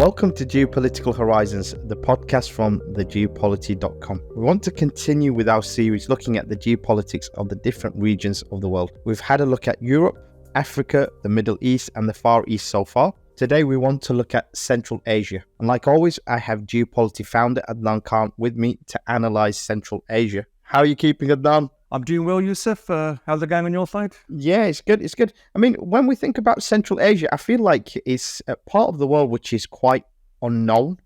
Welcome to Geopolitical Horizons, the podcast from thegeopolity.com. We want to continue with our series looking at the geopolitics of the different regions of the world. We've had a look at Europe, Africa, the Middle East, and the Far East so far. Today we want to look at Central Asia. And like always, I have Geopolity founder Adnan Khan with me to analyze Central Asia. How are you keeping, Adnan? I'm doing well, Yusuf. How's the game on your side? Yeah, it's good. It's good. I mean, when we think about Central Asia, I feel like it's a part of the world which is quite unknown.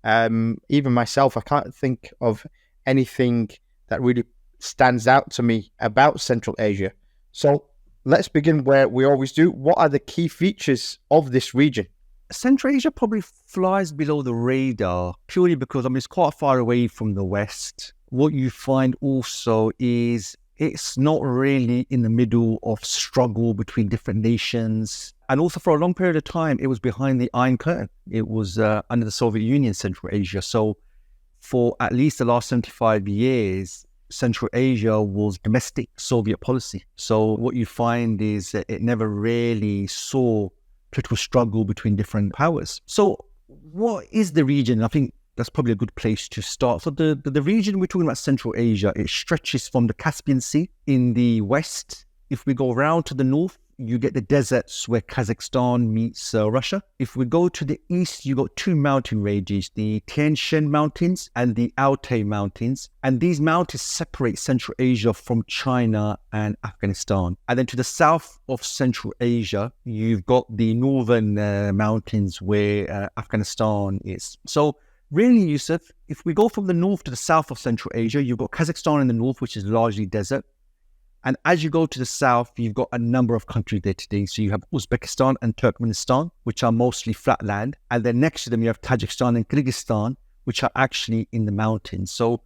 Even myself, I can't think of anything that really stands out to me about Central Asia. So let's begin where we always do. What are the key features of this region? Central Asia probably flies below the radar purely because it's quite far away from the West. What you find also is it's not really in the middle of struggle between different nations. And also for a long period of time, it was behind the Iron Curtain. It was under the Soviet Union, Central Asia. So for at least the last 75 years, Central Asia was domestic Soviet policy. So what you find is that it never really saw political struggle between different powers. So what is the region? I think that's probably a good place to start. So the region we're talking about, Central Asia, it stretches from the Caspian Sea in the west. If we go around to the north, you get the deserts where Kazakhstan meets Russia. If we go to the east, you got two mountain ranges, the Tian Shan Mountains and the Altai Mountains. And these mountains separate Central Asia from China and Afghanistan. And then to the south of Central Asia, you've got the northern mountains where Afghanistan is. So really, Yusuf, if we go from the north to the south of Central Asia, you've got Kazakhstan in the north, which is largely desert. And as you go to the south, you've got a number of countries there today. So you have Uzbekistan and Turkmenistan, which are mostly flat land. And then next to them, you have Tajikistan and Kyrgyzstan, which are actually in the mountains. So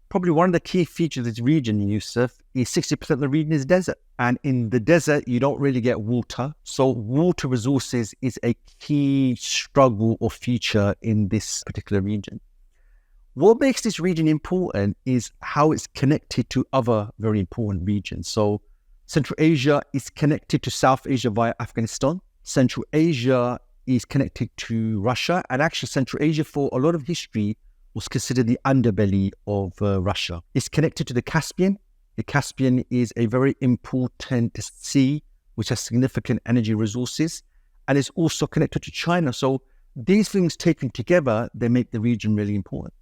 probably one of the key features of this region, Yusuf, is 60% of the region is desert. And in the desert, you don't really get water. So water resources is a key struggle or feature in this particular region. What makes this region important is how it's connected to other very important regions. So Central Asia is connected to South Asia via Afghanistan. Central Asia is connected to Russia. And actually, Central Asia, for a lot of history, was considered the underbelly of Russia. It's connected to the Caspian. The Caspian is a very important sea, which has significant energy resources. And it's also connected to China. So these things taken together, they make the region really important.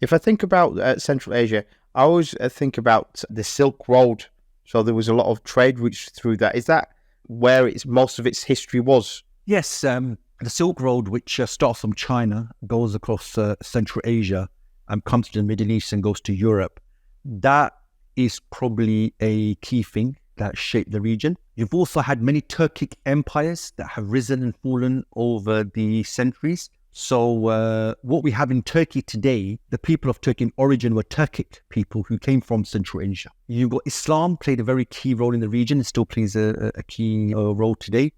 If I think about Central Asia, I always think about the Silk Road. So there was a lot of trade routes through that. Is that where most of its history was? Yes, the Silk Road, which starts from China, goes across Central Asia and comes to the Middle East and goes to Europe. That is probably a key thing that shaped the region. You've also had many Turkic empires that have risen and fallen over the centuries. So what we have in Turkey today, the people of Turkey in origin were Turkic people who came from Central Asia. You've got Islam played a very key role in the region. It still plays a key role today.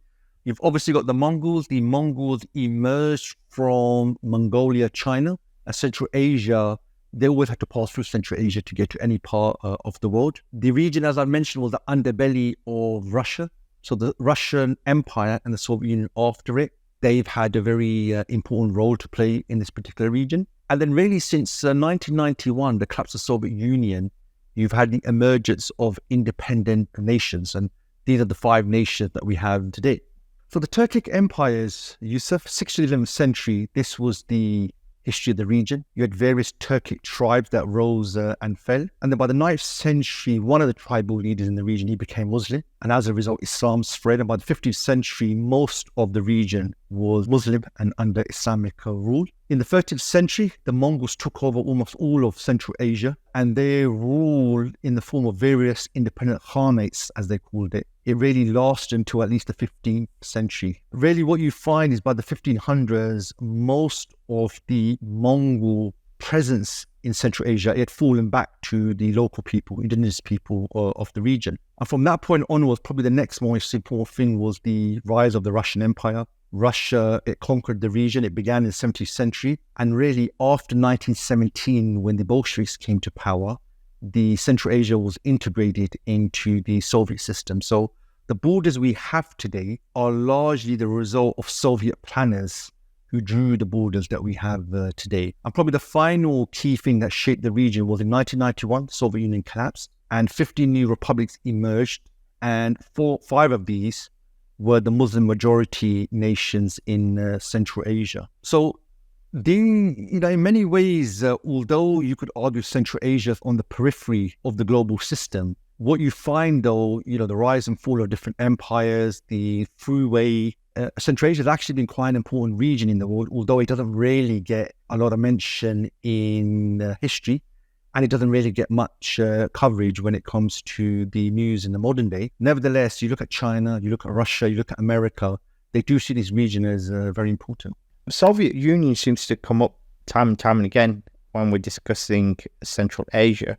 You've obviously got the Mongols. The Mongols emerged from Mongolia, China. Central Asia, they always had to pass through Central Asia to get to any part of the world. The region, as I mentioned, was the underbelly of Russia. So the Russian Empire and the Soviet Union after it, they've had a very important role to play in this particular region. And then really since 1991, the collapse of the Soviet Union, you've had the emergence of independent nations. And these are the 5 nations that we have today. So the Turkic empires, Yusuf, 6th to 11th century, this was the history of the region. You had various Turkic tribes that rose and fell. And then by the 9th century, one of the tribal leaders in the region, he became Muslim. And as a result, Islam spread. And by the 15th century, most of the region was Muslim and under Islamic rule. In the 13th century, the Mongols took over almost all of Central Asia, and they ruled in the form of various independent khanates, as they called it. It really lasted until at least the 15th century. Really what you find is by the 1500s, most of the Mongol presence in Central Asia, it had fallen back to the local people, indigenous people of the region. And from that point onwards, probably the next most important thing was the rise of the Russian Empire. Russia, it conquered the region. It began in the 17th century. And really after 1917, when the Bolsheviks came to power, the Central Asia was integrated into the Soviet system. So the borders we have today are largely the result of Soviet planners who drew the borders that we have today. And probably the final key thing that shaped the region was in 1991, the Soviet Union collapsed and 15 new republics emerged. And five of these were the Muslim majority nations in Central Asia. So in many ways, although you could argue Central Asia is on the periphery of the global system, what you find though, the rise and fall of different empires, the throughway, Central Asia has actually been quite an important region in the world, although it doesn't really get a lot of mention in history, and it doesn't really get much coverage when it comes to the news in the modern day. Nevertheless, you look at China, you look at Russia, you look at America, they do see this region as very important. The Soviet Union seems to come up time and time and again when we're discussing Central Asia.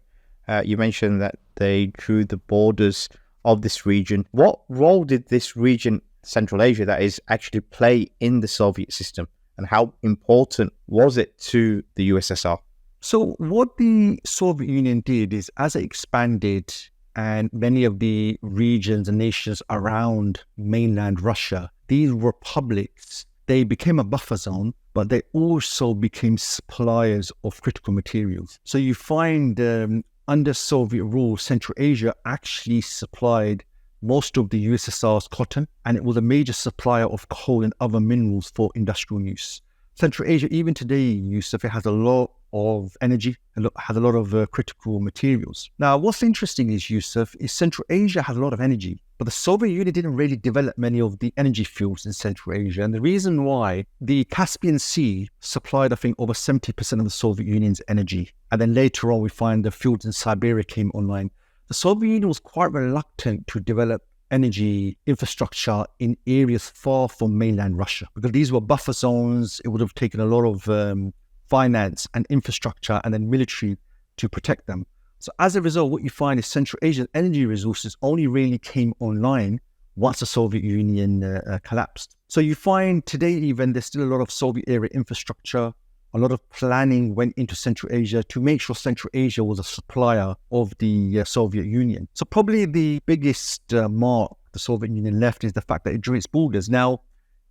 You mentioned that they drew the borders of this region. What role did this region, Central Asia, that is, actually play in the Soviet system? And how important was it to the USSR? So what the Soviet Union did is, as it expanded and many of the regions and nations around mainland Russia, these republics, they became a buffer zone, but they also became suppliers of critical materials. So you find under Soviet rule, Central Asia actually supplied most of the USSR's cotton, and it was a major supplier of coal and other minerals for industrial use. Central Asia, even today, Yusuf, it has a lot of energy, has a lot of critical materials. Now, what's interesting is, Yusuf, is Central Asia has a lot of energy, but the Soviet Union didn't really develop many of the energy fields in Central Asia. And the reason why, the Caspian Sea supplied, I think, over 70% of the Soviet Union's energy. And then later on, we find the fields in Siberia came online. The Soviet Union was quite reluctant to develop energy infrastructure in areas far from mainland Russia, because these were buffer zones. It would have taken a lot of finance and infrastructure and then military to protect them. So as a result, what you find is Central Asian energy resources only really came online once the Soviet Union collapsed. So you find today even there's still a lot of Soviet era infrastructure. A lot of planning went into Central Asia to make sure Central Asia was a supplier of the Soviet Union. So probably the biggest mark the Soviet Union left is the fact that it drew its borders. Now,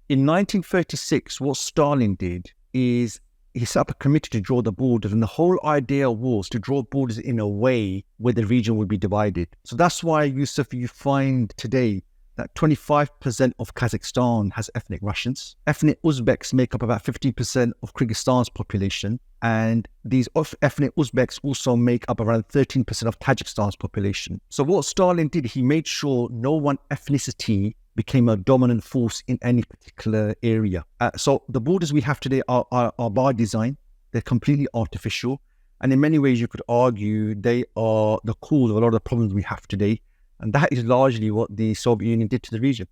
in 1936, what Stalin did is he set up a committee to draw the borders, and the whole idea was to draw borders in a way where the region would be divided. So that's why, Yusuf, you find today that 25% of Kazakhstan has ethnic Russians. Ethnic Uzbeks make up about 50% of Kyrgyzstan's population. And these ethnic Uzbeks also make up around 13% of Tajikistan's population. So what Stalin did, he made sure no one ethnicity became a dominant force in any particular area. So the borders we have today are by design. They're completely artificial. And in many ways, you could argue they are the cause of a lot of the problems we have today. And that is largely what the Soviet Union did to the region.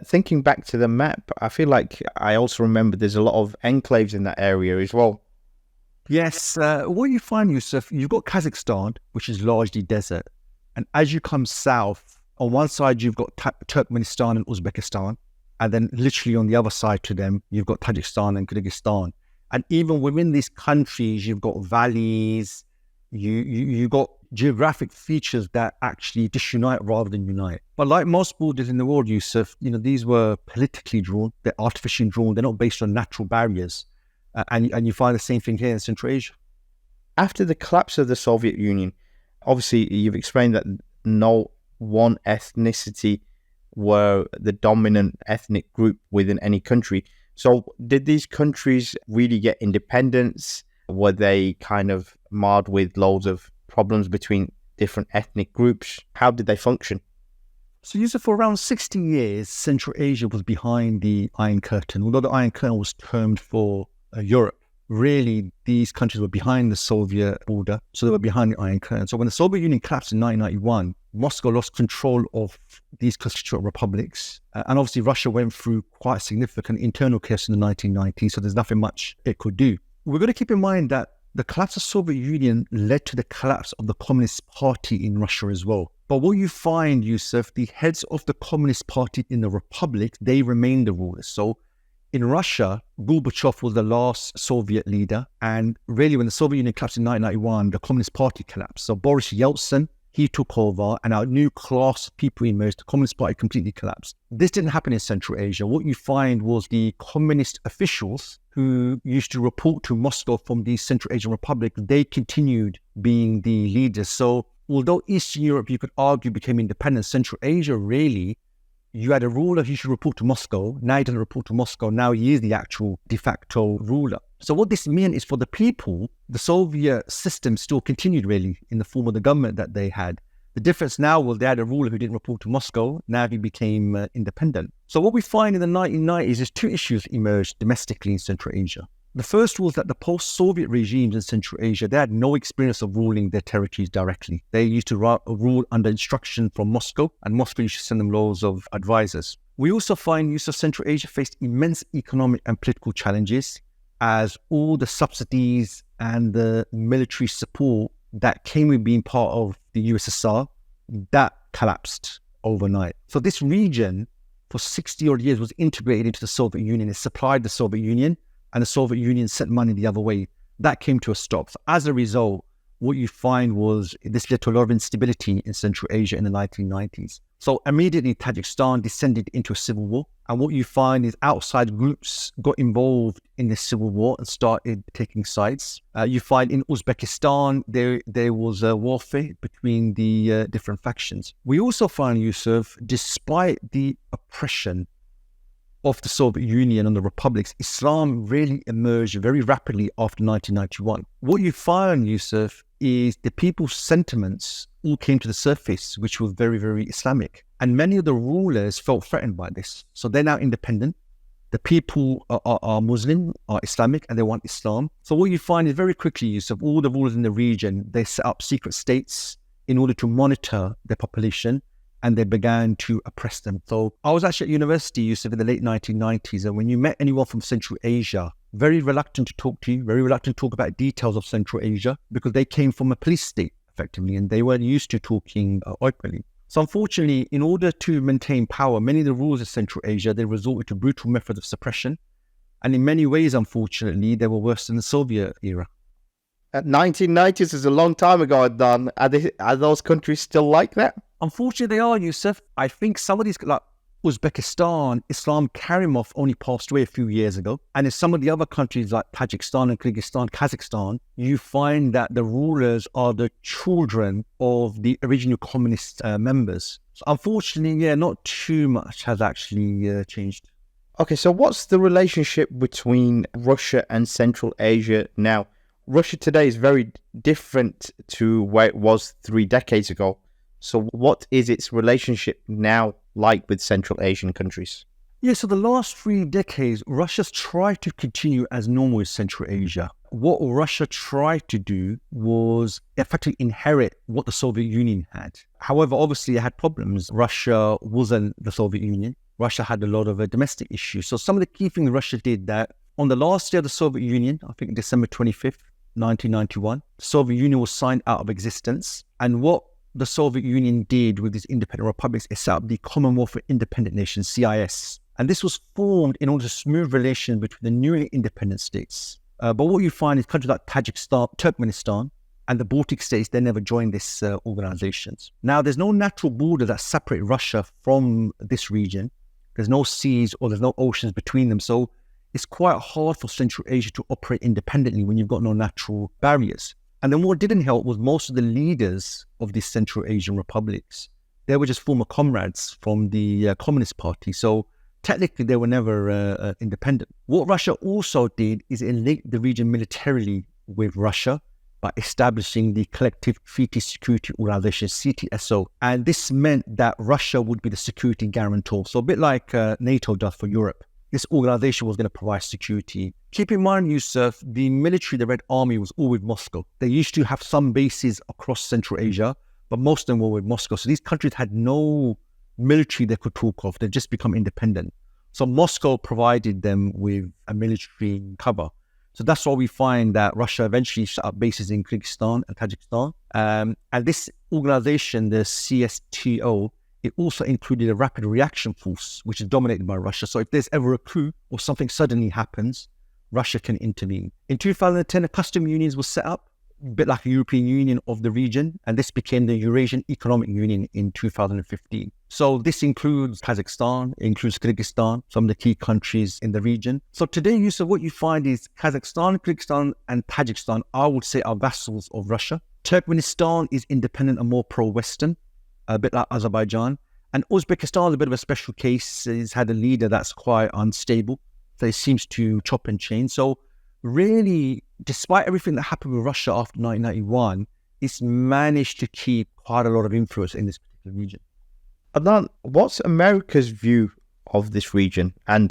Thinking back to the map, I feel like I also remember there's a lot of enclaves in that area as well. Yes, what you find, Yusuf, you've got Kazakhstan, which is largely desert. And as you come south, on one side, you've got Turkmenistan and Uzbekistan. And then literally on the other side to them, you've got Tajikistan and Kyrgyzstan. And even within these countries, you've got valleys, you've got geographic features that actually disunite rather than unite. But like most borders in the world, Yusuf, these were politically drawn, they're artificially drawn, they're not based on natural barriers. And you find the same thing here in Central Asia. After the collapse of the Soviet Union, obviously you've explained that no one ethnicity were the dominant ethnic group within any country. So did these countries really get independence? Were they kind of marred with loads of problems between different ethnic groups? How did they function? So, Yusuf, for around 60 years, Central Asia was behind the Iron Curtain. Although the Iron Curtain was termed for Europe, really, these countries were behind the Soviet border, so they were behind the Iron Curtain. So when the Soviet Union collapsed in 1991, Moscow lost control of these constituent republics. And obviously, Russia went through quite significant internal chaos in the 1990s, so there's nothing much it could do. We're going to keep in mind that the collapse of the Soviet Union led to the collapse of the Communist Party in Russia as well. But what you find, Yusuf, the heads of the Communist Party in the republic, they remain the rulers. So in Russia, Gorbachev was the last Soviet leader. And really, when the Soviet Union collapsed in 1991, the Communist Party collapsed. So Boris Yeltsin He took over and a new class of people emerged. The Communist Party completely collapsed. This didn't happen in Central Asia. What you find was the communist officials who used to report to Moscow from the Central Asian Republic, they continued being the leaders. So although Eastern Europe, you could argue, became independent, Central Asia, really, you had a ruler who should report to Moscow. Now he doesn't report to Moscow. Now he is the actual de facto ruler. So what this meant is for the people, the Soviet system still continued really in the form of the government that they had. The difference now was they had a ruler who didn't report to Moscow. Now he became independent. So what we find in the 1990s is two issues emerged domestically in Central Asia. The first was that the post-Soviet regimes in Central Asia, they had no experience of ruling their territories directly. They used to rule under instruction from Moscow, and Moscow used to send them loads of advisors. We also find use of Central Asia faced immense economic and political challenges as all the subsidies and the military support that came with being part of the USSR, that collapsed overnight. So this region for 60 odd years was integrated into the Soviet Union. It supplied the Soviet Union, and the Soviet Union sent money the other way. That came to a stop. So as a result, what you find was this led to a lot of instability in Central Asia in the 1990s. So immediately Tajikistan descended into a civil war. And what you find is outside groups got involved in the civil war and started taking sides. You find in Uzbekistan, there was a warfare between the different factions. We also find, Yusuf, despite the oppression of the Soviet Union and the republics, Islam really emerged very rapidly after 1991. What you find, Yusuf, is the people's sentiments all came to the surface, which was very, very Islamic. And many of the rulers felt threatened by this. So they're now independent. The people are Muslim, are Islamic, and they want Islam. So what you find is very quickly, Yusuf, all the rulers in the region, they set up secret states in order to monitor their population, and they began to oppress them. So I was actually at university, Yusuf, in the late 1990s, and when you met anyone from Central Asia, very reluctant to talk to you, very reluctant to talk about details of Central Asia, because they came from a police state, effectively, and they weren't used to talking openly. So unfortunately, in order to maintain power, many of the rulers of Central Asia, they resorted to brutal methods of suppression. And in many ways, unfortunately, they were worse than the Soviet era. At 1990s is a long time ago, Dan. Are those countries still like that? Unfortunately, they are, Yusuf. I think some of these, like Uzbekistan, Islam Karimov only passed away a few years ago. And in some of the other countries like Tajikistan and Kyrgyzstan, Kazakhstan, you find that the rulers are the children of the original communist members. So unfortunately, not too much has actually changed. Okay, so what's the relationship between Russia and Central Asia now? Russia today is very different to where it was 3 decades ago. So what is its relationship now like with Central Asian countries? Yeah, so the last 3 decades, Russia's tried to continue as normal with Central Asia. What Russia tried to do was effectively inherit what the Soviet Union had. However, obviously it had problems. Russia wasn't the Soviet Union. Russia had a lot of domestic issues. So some of the key things Russia did that on the last day of the Soviet Union, I think December 25th, 1991, the Soviet Union was signed out of existence. And what the Soviet Union did with these independent republics is set up the Commonwealth of Independent Nations, CIS. And this was formed in order to smooth relations between the newly independent states. But what you find is countries like Tajikistan, Turkmenistan, and the Baltic states, they never joined these organizations. Now, there's no natural border that separate Russia from this region. There's no seas or there's no oceans between them. So it's quite hard for Central Asia to operate independently when you've got no natural barriers. And then what didn't help was most of the leaders of these Central Asian republics, they were just former comrades from the Communist Party. So technically, they were never independent. What Russia also did is it linked the region militarily with Russia by establishing the Collective Treaty Security Organization, CTSO. And this meant that Russia would be the security guarantor. So a bit like NATO does for Europe. This organization was going to provide security. Keep in mind, Yusuf, the military, the Red Army, was all with Moscow. They used to have some bases across Central Asia, but most of them were with Moscow. So these countries had no military they could talk of. They'd just become independent. So Moscow provided them with a military cover. So that's why we find that Russia eventually set up bases in Kyrgyzstan and Tajikistan. And this organization, the CSTO, it also included a rapid reaction force, which is dominated by Russia. So if there's ever a coup or something suddenly happens, Russia can intervene. In 2010, a custom union was set up a bit like a European Union of the region, and this became the Eurasian Economic Union in 2015. So this includes Kazakhstan, it includes Kyrgyzstan, some of the key countries in the region. So today, Yusuf, what you find is Kazakhstan, Kyrgyzstan, and Tajikistan, I would say, are vassals of Russia. Turkmenistan is independent and more pro-Western, a bit like Azerbaijan. And Uzbekistan is a bit of a special case. It's had a leader that's quite unstable. So it seems to chop and change. So really, despite everything that happened with Russia after 1991, it's managed to keep quite a lot of influence in this particular region. Adnan, what's America's view of this region and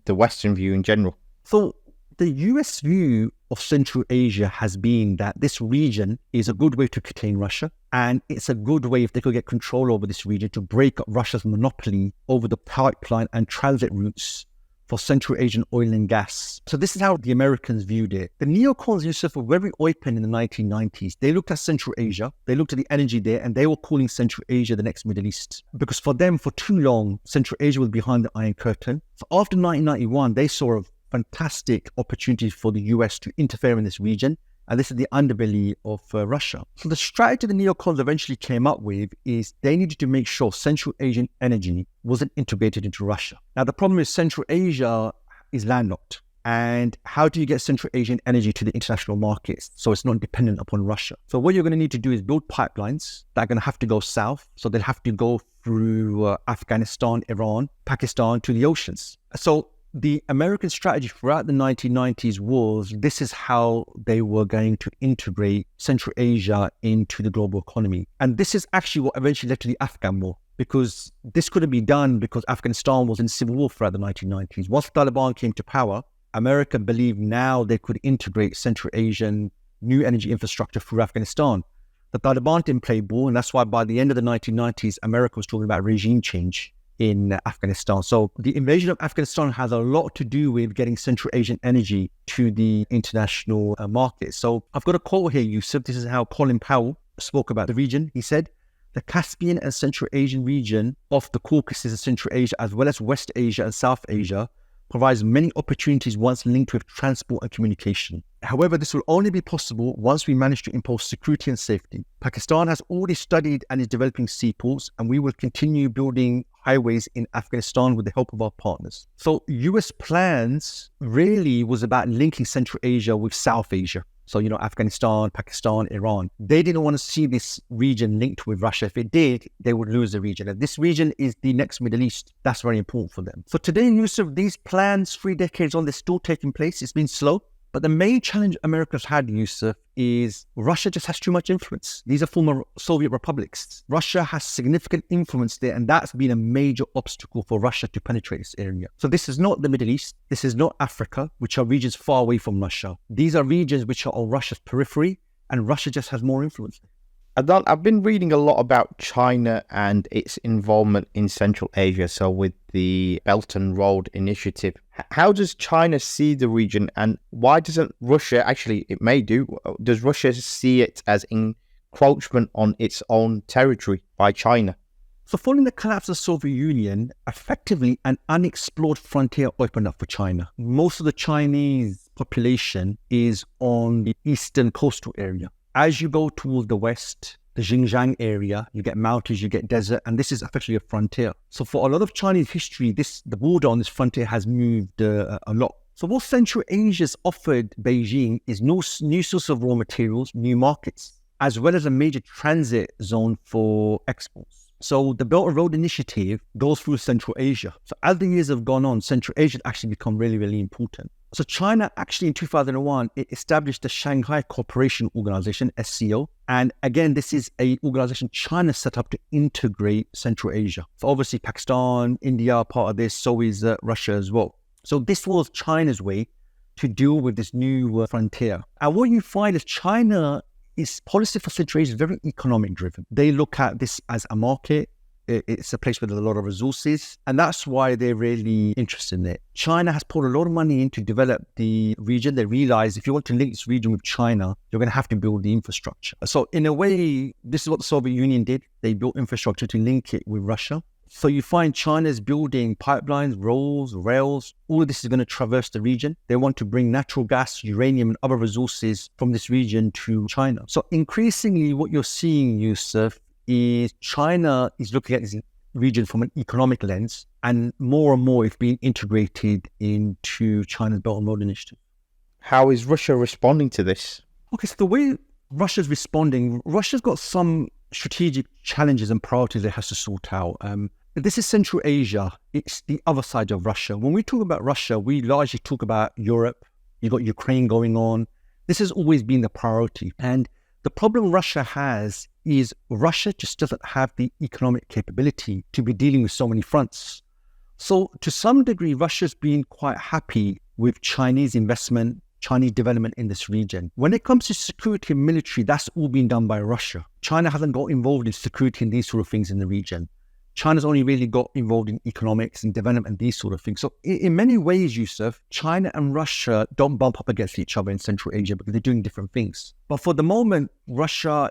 the Western view in general? So the US view of Central Asia has been that this region is a good way to contain Russia, and it's a good way, if they could get control over this region, to break up Russia's monopoly over the pipeline and transit routes for Central Asian oil and gas. So this is how the Americans viewed it. The neocons, Yusuf, were very open in the 1990s. They looked at Central Asia, they looked at the energy there, and they were calling Central Asia the next Middle East. Because for them, for too long, Central Asia was behind the Iron Curtain. So after 1991, they saw a fantastic opportunity for the US to interfere in this region. And this is the underbelly of Russia. So the strategy the neocons eventually came up with is they needed to make sure Central Asian energy wasn't integrated into Russia. Now, the problem is Central Asia is landlocked. And how do you get Central Asian energy to the international markets so it's not dependent upon Russia? So what you're going to need to do is build pipelines that are going to have to go south. So they'll have to go through Afghanistan, Iran, Pakistan to the oceans. So the American strategy throughout the 1990s was this is how they were going to integrate Central Asia into the global economy. And this is actually what eventually led to the Afghan war, because this couldn't be done because Afghanistan was in civil war throughout the 1990s. Once the Taliban came to power, America believed now they could integrate Central Asian new energy infrastructure through Afghanistan. The Taliban didn't play ball, and that's why by the end of the 1990s, America was talking about regime change in Afghanistan. So the invasion of Afghanistan has a lot to do with getting Central Asian energy to the international market. So I've got a quote here, Yusuf. This is how Colin Powell spoke about the region. He said, "The Caspian and Central Asian region of the Caucasus and Central Asia, as well as West Asia and South Asia, provides many opportunities once linked with transport and communication. However, this will only be possible once we manage to impose security and safety. Pakistan has already studied and is developing seaports, and we will continue building highways in Afghanistan with the help of our partners." So US plans really was about linking Central Asia with South Asia. So, Afghanistan, Pakistan, Iran. They didn't want to see this region linked with Russia. If it did, they would lose the region. And this region is the next Middle East. That's very important for them. So today, Yusuf, these plans 3 decades on, they're still taking place. It's been slow. But the main challenge America's had, Yusuf, is Russia just has too much influence. These are former Soviet republics. Russia has significant influence there, and that's been a major obstacle for Russia to penetrate this area. So this is not the Middle East. This is not Africa, which are regions far away from Russia. These are regions which are on Russia's periphery, and Russia just has more influence. Adnan, I've been reading a lot about China and its involvement in Central Asia, so with the Belt and Road Initiative. How does China see the region, and why doesn't Russia, actually it may do, does Russia see it as encroachment on its own territory by China? So following the collapse of the Soviet Union, effectively an unexplored frontier opened up for China. Most of the Chinese population is on the eastern coastal area. As you go towards the west, the Xinjiang area, you get mountains, you get desert, and this is effectively a frontier. So for a lot of Chinese history, the border on this frontier has moved a lot. So what Central Asia's offered Beijing is new source of raw materials, new markets, as well as a major transit zone for exports. So the Belt and Road Initiative goes through Central Asia. So as the years have gone on, Central Asia has actually become really, really important. So China actually in 2001, it established the Shanghai Cooperation Organization, SCO. And again, this is an organization China set up to integrate Central Asia. So obviously Pakistan, India are part of this, so is Russia as well. So this was China's way to deal with this new frontier. And what you find is China its policy for Central Asia is very economic driven. They look at this as a market. It's a place with a lot of resources, and that's why they're really interested in it. China has poured a lot of money in to develop the region. They realize if you want to link this region with China, you're going to have to build the infrastructure. So in a way, this is what the Soviet Union did. They built infrastructure to link it with Russia. So you find China's building pipelines, rails, all of this is going to traverse the region. They want to bring natural gas, uranium, and other resources from this region to China. So increasingly what you're seeing, Yusuf, is China is looking at this region from an economic lens, and more it's being integrated into China's Belt and Road Initiative. How is Russia responding to this? Okay, so the way Russia's responding, Russia's got some strategic challenges and priorities it has to sort out. This is Central Asia. It's the other side of Russia. When we talk about Russia, we largely talk about Europe. You've got Ukraine going on. This has always been the priority. And the problem Russia has is Russia just doesn't have the economic capability to be dealing with so many fronts. So to some degree, Russia's been quite happy with Chinese investment, Chinese development in this region. When it comes to security and military, that's all been done by Russia. China hasn't got involved in security and these sort of things in the region. China's only really got involved in economics and development and these sort of things. So in many ways, Yusuf, China and Russia don't bump up against each other in Central Asia because they're doing different things. But for the moment, Russia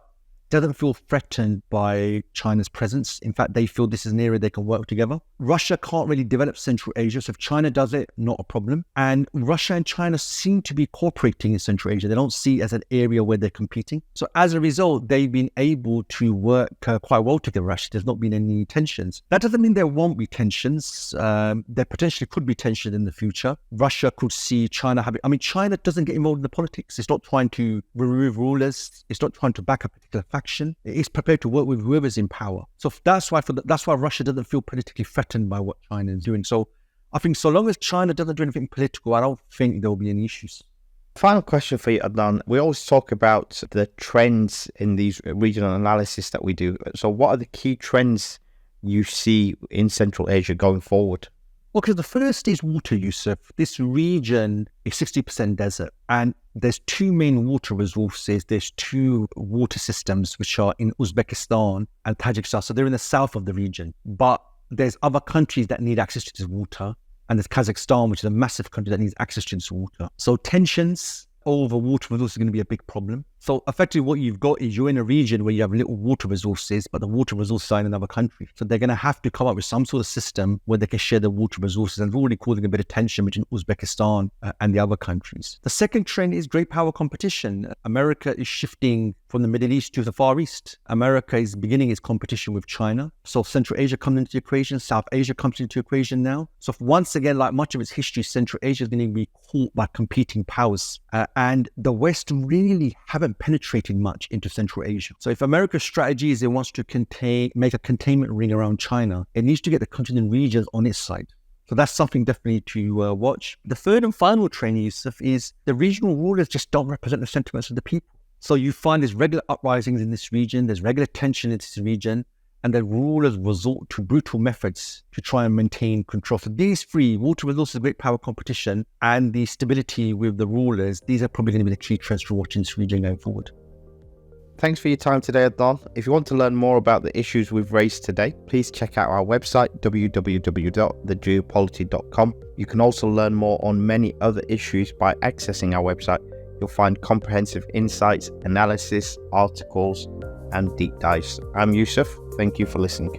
doesn't feel threatened by China's presence. In fact, they feel this is an area they can work together. Russia can't really develop Central Asia, so if China does it, not a problem. And Russia and China seem to be cooperating in Central Asia. They don't see it as an area where they're competing. So as a result, they've been able to work quite well together, actually. There's not been any tensions. That doesn't mean there won't be tensions. There potentially could be tension in the future. Russia could see China having... China doesn't get involved in the politics. It's not trying to remove rulers. It's not trying to back a particular faction. It is prepared to work with whoever's in power. So that's why Russia doesn't feel politically threatened by what China is doing. So I think so long as China doesn't do anything political, I don't think there will be any issues. Final question for you, Adnan. We always talk about the trends in these regional analysis that we do. So what are the key trends you see in Central Asia going forward? Well, because the first is water, Yusuf. This region is 60% desert, and there's two main water resources. There's two water systems, which are in Uzbekistan and Tajikistan. So they're in the south of the region. But there's other countries that need access to this water. And there's Kazakhstan, which is a massive country that needs access to this water. So tensions over water resources are going to be a big problem. So effectively what you've got is you're in a region where you have little water resources, but the water resources are in another country. So they're going to have to come up with some sort of system where they can share the water resources, and it's already causing a bit of tension between Uzbekistan and the other countries. The second trend is great power competition. America is shifting from the Middle East to the Far East. America is beginning its competition with China. So Central Asia comes into the equation, South Asia comes into the equation now. So once again, like much of its history, Central Asia is going to be caught by competing powers. And the West really haven't penetrated much into Central Asia. So if America's strategy is it wants to make a containment ring around China, it needs to get the continental regions on its side. So that's something definitely to watch. The third and final trend, Yusuf, is the regional rulers just don't represent the sentiments of the people. So you find there's regular uprisings in this region, there's regular tension in this region, and the rulers resort to brutal methods to try and maintain control. So these three, water resources, great power competition, and the stability with the rulers, these are probably going to be the key trends to watch in this region going forward. Thanks for your time today, Adnan. If you want to learn more about the issues we've raised today, please check out our website, www.thegeopolity.com. You can also learn more on many other issues by accessing our website. You'll find comprehensive insights, analysis, articles, and deep dives. I'm Yusuf. Thank you for listening.